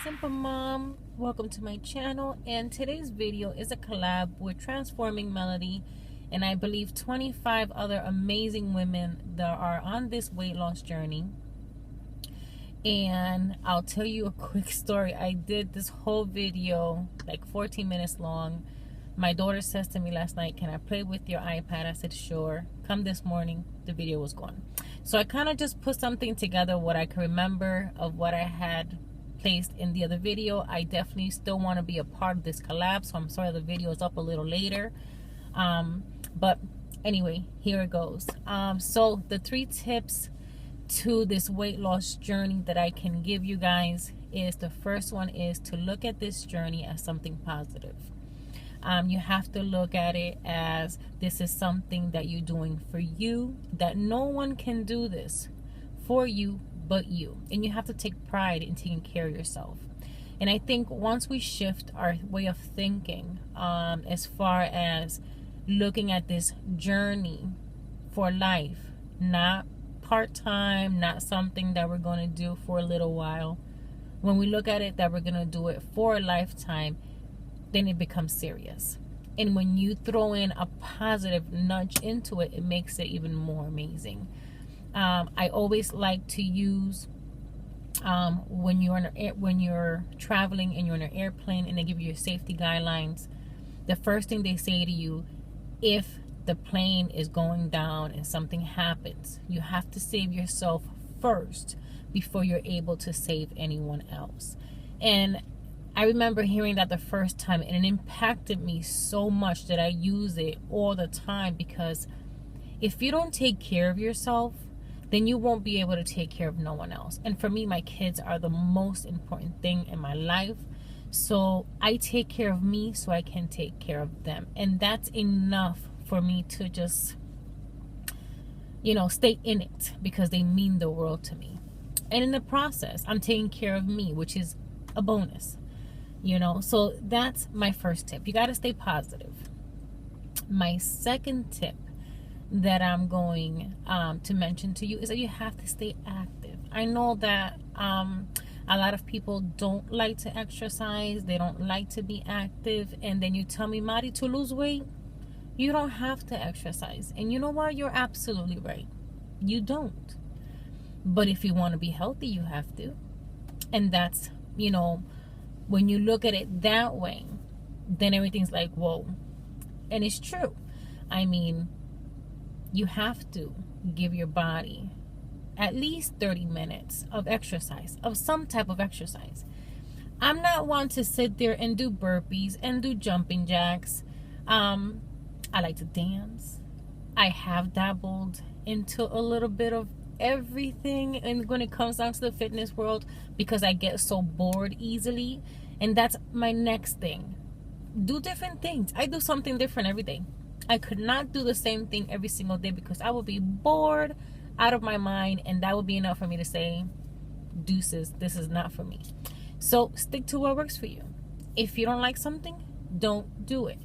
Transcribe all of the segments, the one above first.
Simple Mom. Welcome to my channel, and today's video is a collab with Transforming Melody and I believe 25 other amazing women that are on this weight loss journey. And I'll tell you a quick story. I did this whole video like 14 minutes long. My daughter says to me last night, "Can I play with your iPad?" I said sure. Come this morning, the video was gone. So I kind of just put something together, what I can remember of what I had placed in the other video. I definitely still want to be a part of this collab, so I'm sorry the video is up a little later, but anyway, here it goes. So the 3 tips to this weight loss journey that I can give you guys is, the first one is to look at this journey as something positive. You have to look at it as this is something that you're doing for you, that no one can do this for you but you, and you have to take pride in taking care of yourself. And I think once we shift our way of thinking, as far as looking at this journey for life, not part-time, not something that we're going to do for a little while, when we look at it that we're going to do it for a lifetime, then it becomes serious. And when you throw in a positive nudge into it, it makes it even more amazing. I always like to use when you're traveling and you're in an airplane and they give you your safety guidelines, the first thing they say to you, if the plane is going down and something happens, you have to save yourself first before you're able to save anyone else. And I remember hearing that the first time, and it impacted me so much that I use it all the time, because if you don't take care of yourself, then you won't be able to take care of no one else. And for me, my kids are the most important thing in my life. So I take care of me so I can take care of them. And that's enough for me to just, stay in it, because they mean the world to me. And in the process, I'm taking care of me, which is a bonus. So that's my first tip. You got to stay positive. My second tip that I'm going to mention to you is that you have to stay active. I know that a lot of people don't like to exercise. They don't like to be active. And then you tell me, Mari, to lose weight, you don't have to exercise. And you know what? You're absolutely right. You don't. But if you want to be healthy, you have to. And that's, when you look at it that way, then everything's like, whoa. And it's true. I mean, you have to give your body at least 30 minutes of exercise, of some type of exercise. I'm not one to sit there and do burpees and do jumping jacks. I like to dance. I have dabbled into a little bit of everything, and when it comes down to the fitness world, because I get so bored easily. And that's my next thing. Do different things. I do something different every day. I could not do the same thing every single day, because I would be bored out of my mind, and that would be enough for me to say, deuces, this is not for me. So stick to what works for you. If you don't like something, don't do it.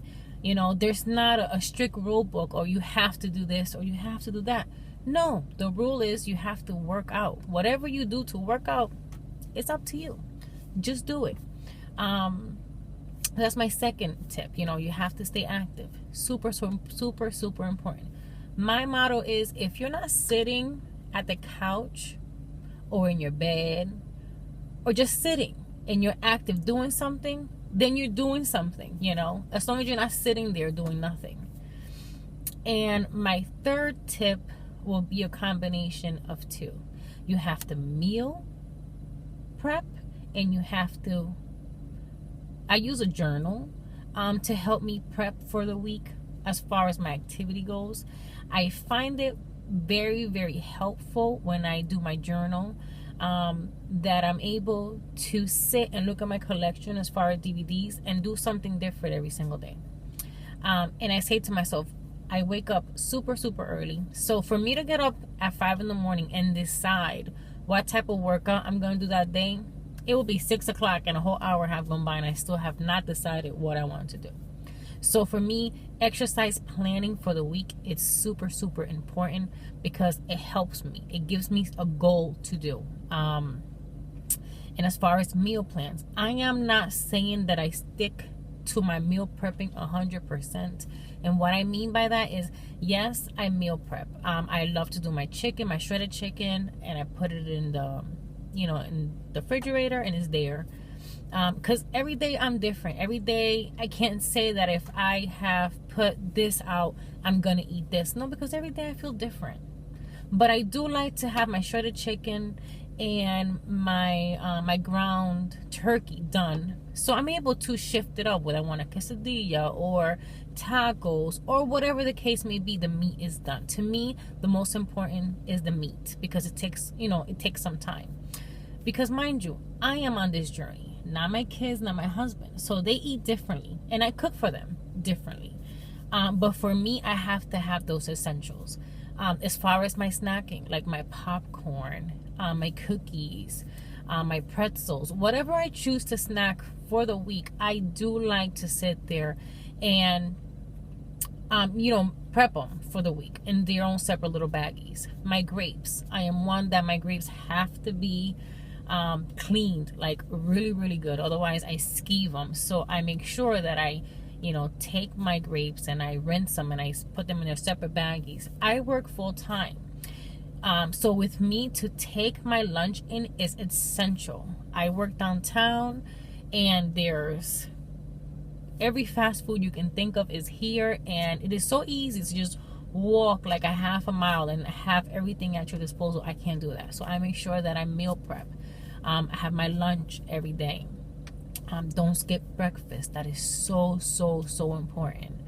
There's not a strict rule book, or you have to do this or you have to do that. No, the rule is you have to work out. Whatever you do to work out, it's up to you. Just do it. That's my second tip. You have to stay active. Super, super, super important. My motto is, if you're not sitting at the couch or in your bed or just sitting and you're active doing something, then you're doing something, as long as you're not sitting there doing nothing. And my third tip will be a combination of 2. You have to meal prep, and you have to, I use a journal to help me prep for the week as far as my activity goes. I find it very, very helpful when I do my journal, that I'm able to sit and look at my collection as far as DVDs and do something different every single day. And I say to myself, I wake up super, super early. So for me to get up at 5 in the morning and decide what type of workout I'm going to do that day, it will be 6 o'clock and a whole hour have gone by, and I still have not decided what I want to do. So for me, exercise planning for the week is super, super important, because it helps me. It gives me a goal to do. And as far as meal plans, I am not saying that I stick to my meal prepping 100%. And what I mean by that is, yes, I meal prep. I love to do my chicken, my shredded chicken, and I put it in the, in the refrigerator, and it's there. Because every day I'm different. Every day I can't say that if I have put this out, I'm gonna eat this. No, because every day I feel different. But I do like to have my shredded chicken and my ground turkey done, so I'm able to shift it up, whether I want a quesadilla or tacos or whatever the case may be. The meat is done. To me, the most important is the meat, because it takes some time. Because mind you, I am on this journey, not my kids, not my husband, so they eat differently, and I cook for them differently. But for me, I have to have those essentials. As far as my snacking, like my popcorn, my cookies, my pretzels, whatever I choose to snack for the week, I do like to sit there and, prep them for the week in their own separate little baggies. My grapes, I am one that my grapes have to be cleaned, like really, really good. Otherwise, I skeeve them. So I make sure that I take my grapes and I rinse them and I put them in their separate baggies. I work full time. So with me, to take my lunch in is essential. I work downtown, and there's every fast food you can think of is here, and it is so easy to just walk like a half a mile and have everything at your disposal. I can't do that. So I make sure that I meal prep. I have my lunch every day. Don't skip breakfast. That is so, so, so important.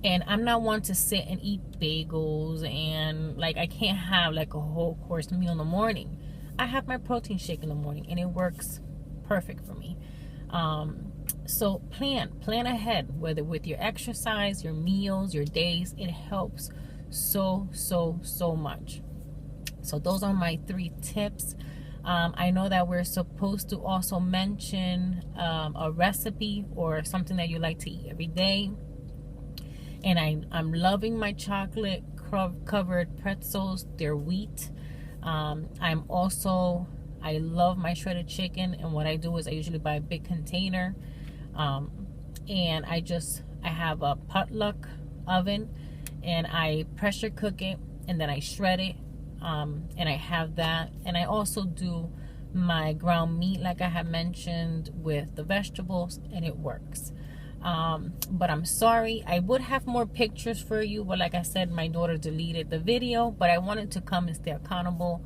And I'm not one to sit and eat bagels, and like I can't have like a whole course meal in the morning. I have my protein shake in the morning, and it works perfect for me. So plan ahead, whether with your exercise, your meals, your days. It helps so, so, so much. So those are my 3 tips. I know that we're supposed to also mention a recipe or something that you like to eat every day. And I'm loving my chocolate covered pretzels. They're wheat. I love my shredded chicken, and what I do is I usually buy a big container, and I have a potluck oven, and I pressure cook it, and then I shred it, and I have that. And I also do my ground meat, like I have mentioned, with the vegetables, and it works. But I'm sorry, I would have more pictures for you, but like I said, my daughter deleted the video. But I wanted to come and stay accountable.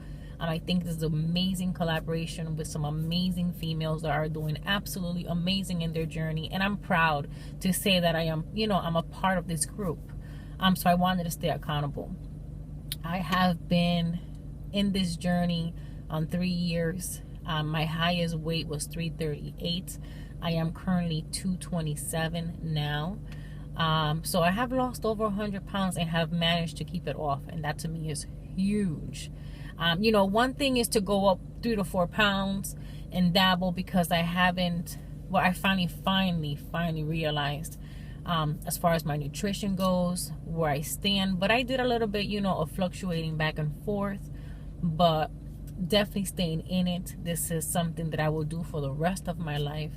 I think this is an amazing collaboration with some amazing females that are doing absolutely amazing in their journey, and I'm proud to say that I am, I'm a part of this group. So I wanted to stay accountable. I have been in this journey on 3 years. My highest weight was 338. I am currently 227 now. So I have lost over 100 pounds and have managed to keep it off, and that to me is huge. One thing is to go up 3 to 4 pounds and dabble, because I finally realized, as far as my nutrition goes, where I stand. But I did a little bit, of fluctuating back and forth, but definitely staying in it. This is something that I will do for the rest of my life.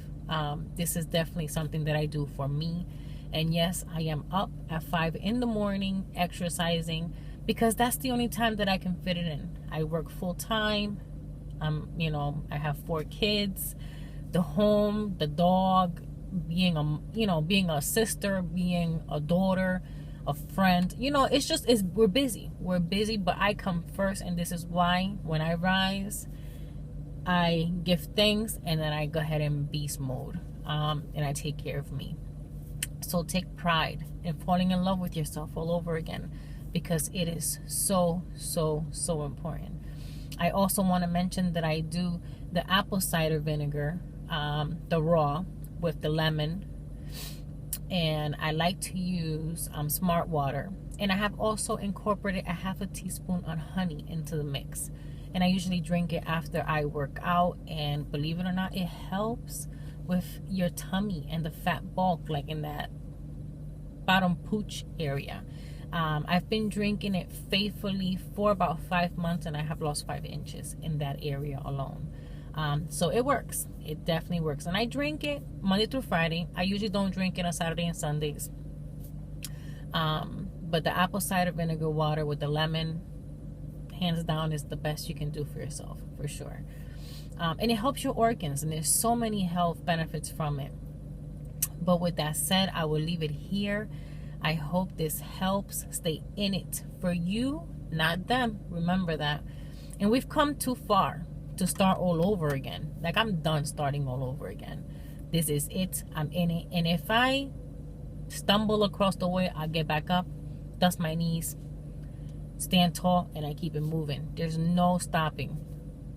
This is definitely something that I do for me. And yes, I am up at 5 in the morning exercising, because that's the only time that I can fit it in. I work full time. I have 4 kids, the home, the dog, being a sister, being a daughter, a friend. We're busy. We're busy, but I come first, and this is why when I rise, I give thanks, and then I go ahead and beast mode, and I take care of me. So take pride in falling in love with yourself all over again, because it is so, so, so important. I also want to mention that I do the apple cider vinegar, the raw with the lemon, and I like to use smart water. And I have also incorporated a half a teaspoon of honey into the mix, and I usually drink it after I work out. And believe it or not, it helps with your tummy and the fat bulk, like in that bottom pooch area. I've been drinking it faithfully for about 5 months, and I have lost 5 inches in that area alone. So it works. It definitely works. And I drink it Monday through Friday. I usually don't drink it on Saturday and Sundays. But the apple cider vinegar water with the lemon, hands down, is the best you can do for yourself, for sure. And it helps your organs, and there's so many health benefits from it. But with that said, I will leave it here. I hope this helps. Stay in it for you, not them. Remember that. And we've come too far to start all over again. Like, I'm done starting all over again. This is it. I'm in it. And if I stumble across the way, I get back up, dust my knees, stand tall, and I keep it moving. There's no stopping.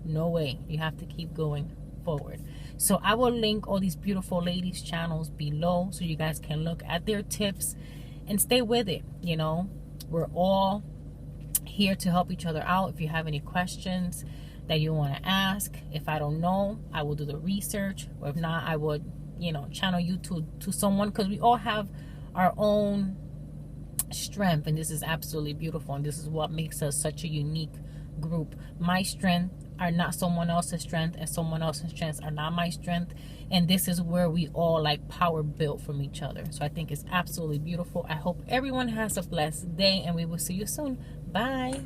No way. You have to keep going forward. So I will link all these beautiful ladies' channels below so you guys can look at their tips and stay with it. You know, we're all here to help each other out. If you have any questions that you want to ask, if I don't know, I will do the research, or if not, I would, you know, channel you to someone, because we all have our own strength, and this is absolutely beautiful, and this is what makes us such a unique group. My strength are not someone else's strength, and someone else's strengths are not my strength, and this is where we all like power build from each other. So I think it's absolutely beautiful. I hope everyone has a blessed day, and we will see you soon. Bye.